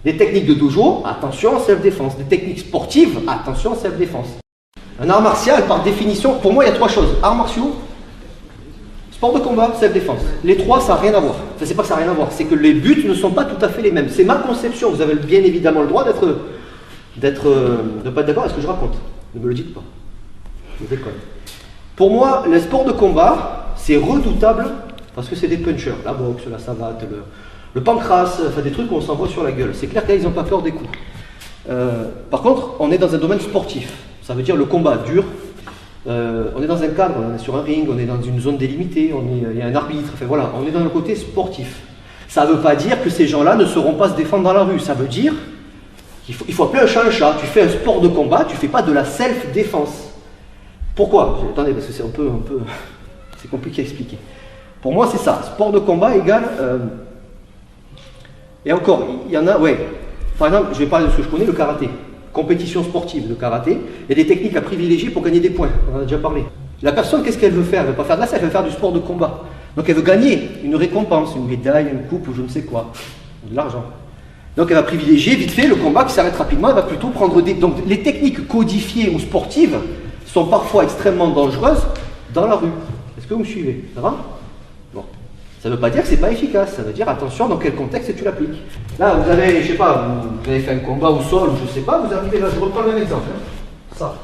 Des techniques de dojo, attention, self-défense. Des techniques sportives, attention, self-défense. Un art martial, par définition, pour moi, il y a trois choses. Arts martiaux, sport de combat, self-défense. Les trois, ça n'a rien à voir. Enfin, c'est pas que ça n'a rien à voir, c'est que les buts ne sont pas tout à fait les mêmes. C'est ma conception. Vous avez bien évidemment le droit de ne pas être d'accord avec ce que je raconte. Ne me le dites pas. Je déconne. Pour moi, le sport de combat, c'est redoutable parce que c'est des punchers. La boxe, la savate, le pancrace, enfin des trucs où on s'envoie sur la gueule. C'est clair qu'ils n'ont pas peur des coups. Par contre, on est dans un domaine sportif. Ça veut dire le combat dur. On est dans un cadre, on est sur un ring, on est dans une zone délimitée, il y a un arbitre. Enfin voilà, on est dans le côté sportif. Ça ne veut pas dire que ces gens-là ne sauront pas se défendre dans la rue. Ça veut dire qu'il faut appeler un chat un chat. Tu fais un sport de combat, tu ne fais pas de la self-défense. Pourquoi? Attendez, parce que c'est un peu c'est compliqué à expliquer. Pour moi, c'est ça. Sport de combat égale... Et encore, il y en a... Ouais. Par exemple, je vais parler de ce que je connais, le karaté. Compétition sportive de karaté. Il y a des techniques à privilégier pour gagner des points. On en a déjà parlé. La personne, qu'est-ce qu'elle veut faire? Elle ne veut pas faire de la self, elle veut faire du sport de combat. Donc elle veut gagner une récompense, une médaille, une coupe ou je ne sais quoi. De l'argent. Donc elle va privilégier vite fait le combat qui s'arrête rapidement. Elle va plutôt prendre des... Donc les techniques codifiées ou sportives sont parfois extrêmement dangereuses dans la rue. Est-ce que vous me suivez? Ça va? Bon. Ça ne veut pas dire que ce n'est pas efficace. Ça veut dire attention dans quel contexte tu l'appliques. Là, vous avez, je sais pas, vous avez fait un combat au sol ou je ne sais pas, vous arrivez là, je reprends le même exemple. Hein. Ça.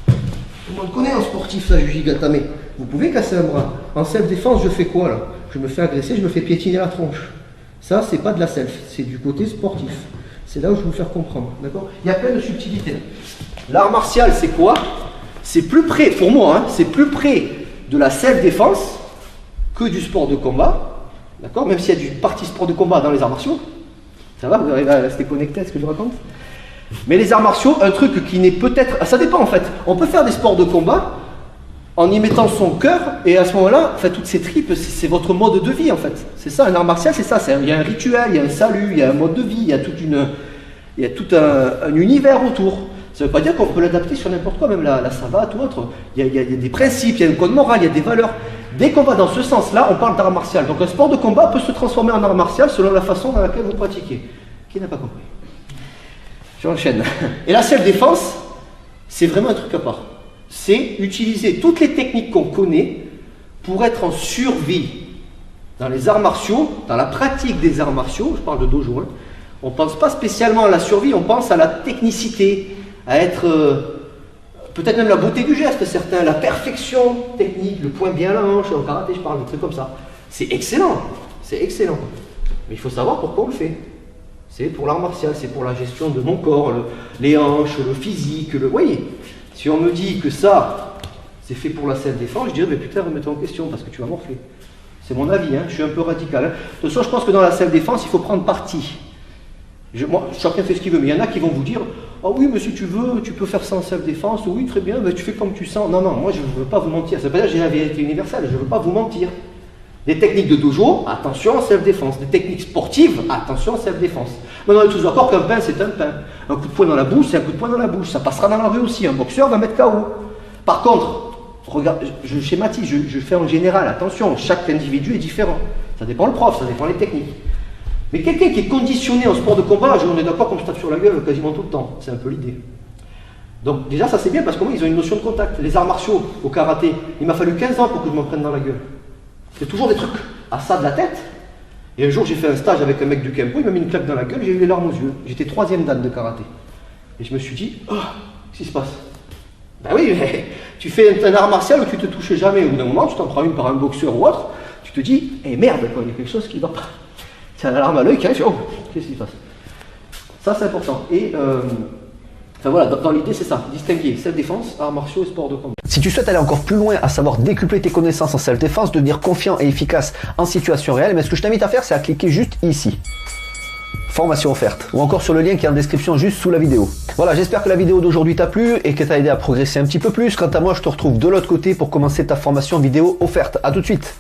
Tout le monde connaît en sportif ça, Yuji Gatame. Vous pouvez casser un bras. En self-défense, je fais quoi là? Je me fais agresser, je me fais piétiner la tronche. Ça, c'est pas de la self, c'est du côté sportif. C'est là où je vais vous faire comprendre. D'accord? Il y a plein de subtilités. L'art martial, c'est quoi? C'est plus près, pour moi, hein, c'est plus près de la self-défense que du sport de combat. D'accord? Même s'il y a du parti sport de combat dans les arts martiaux. Ça va? Vous arrivez à rester connecté à ce que je raconte? Mais les arts martiaux, un truc qui n'est peut-être... Ça dépend en fait. On peut faire des sports de combat en y mettant son cœur et à ce moment-là, enfin, toutes ces tripes, c'est votre mode de vie en fait. C'est ça, un art martial, c'est ça. Il y a un rituel, il y a un salut, il y a un mode de vie, il y a tout un univers autour. Ça ne veut pas dire qu'on peut l'adapter sur n'importe quoi, même la savate ou autre. Il y a des principes, il y a un code moral, il y a des valeurs. Dès qu'on va dans ce sens-là, on parle d'art martial. Donc un sport de combat peut se transformer en art martial selon la façon dans laquelle vous pratiquez. Qui n'a pas compris? J'enchaîne. Et la self-défense, c'est vraiment un truc à part. C'est utiliser toutes les techniques qu'on connaît pour être en survie. Dans les arts martiaux, dans la pratique des arts martiaux, je parle de dojo, hein, on ne pense pas spécialement à la survie, on pense à la technicité, à être, peut-être même la beauté du geste, certains, la perfection technique, le point bien à la hanche, en karaté je parle, des trucs comme ça. C'est excellent, c'est excellent. Mais il faut savoir pourquoi on le fait. C'est pour l'art martial, c'est pour la gestion de mon corps, les hanches, le physique, oui. Si on me dit que ça, c'est fait pour la self-défense, je dirais, mais putain, remets-toi en question, parce que tu vas morfler. C'est mon avis, hein, je suis un peu radical. Hein. De toute façon, je pense que dans la self-défense, il faut prendre parti. Moi, chacun fait ce qu'il veut, mais il y en a qui vont vous dire « Oh oui, mais si tu veux, tu peux faire ça en self-défense, oui, très bien, mais tu fais comme tu sens. » Non, non, moi je ne veux pas vous mentir. Ça veut pas dire que j'ai la vérité universelle, je ne veux pas vous mentir. Des techniques de dojo, attention, self-défense. Des techniques sportives, attention, self-défense. Maintenant, on est tous d'accord qu'un pain, c'est un pain. Un coup de poing dans la bouche, c'est un coup de poing dans la bouche. Ça passera dans la rue aussi. Un boxeur va mettre KO. Par contre, regarde, je schématise, je fais en général, attention, chaque individu est différent. Ça dépend le prof, ça dépend les techniques. Mais quelqu'un qui est conditionné en sport de combat, on est d'accord qu'on se tape sur la gueule quasiment tout le temps. C'est un peu l'idée. Donc déjà, ça c'est bien parce qu'ils ont une notion de contact. Les arts martiaux, au karaté, il m'a fallu 15 ans pour que je m'en prenne dans la gueule. C'est toujours des trucs à ça de la tête. Et un jour, j'ai fait un stage avec un mec du Kempo, il m'a mis une claque dans la gueule, j'ai eu les larmes aux yeux. J'étais 3e dan de karaté. Et je me suis dit, oh, qu'est-ce qui se passe? Ben oui, mais tu fais un art martial où tu te touches jamais. Au bout d'un moment, tu t'en prends une par un boxeur ou autre, tu te dis, eh merde, quoi, il y a quelque chose qui ne va pas. Tu as l'alarme à l'œil qui arrive, oh, qu'est-ce qui se passe? Ça, c'est important. Et enfin voilà, dans l'idée, c'est ça, distinguer self-défense, arts martiaux et sport de combat. Si tu souhaites aller encore plus loin, à savoir décupler tes connaissances en self-défense, devenir confiant et efficace en situation réelle, mais ce que je t'invite à faire, c'est à cliquer juste ici. Formation offerte, ou encore sur le lien qui est en description juste sous la vidéo. Voilà, j'espère que la vidéo d'aujourd'hui t'a plu et que t'a aidé à progresser un petit peu plus. Quant à moi, je te retrouve de l'autre côté pour commencer ta formation vidéo offerte. À tout de suite.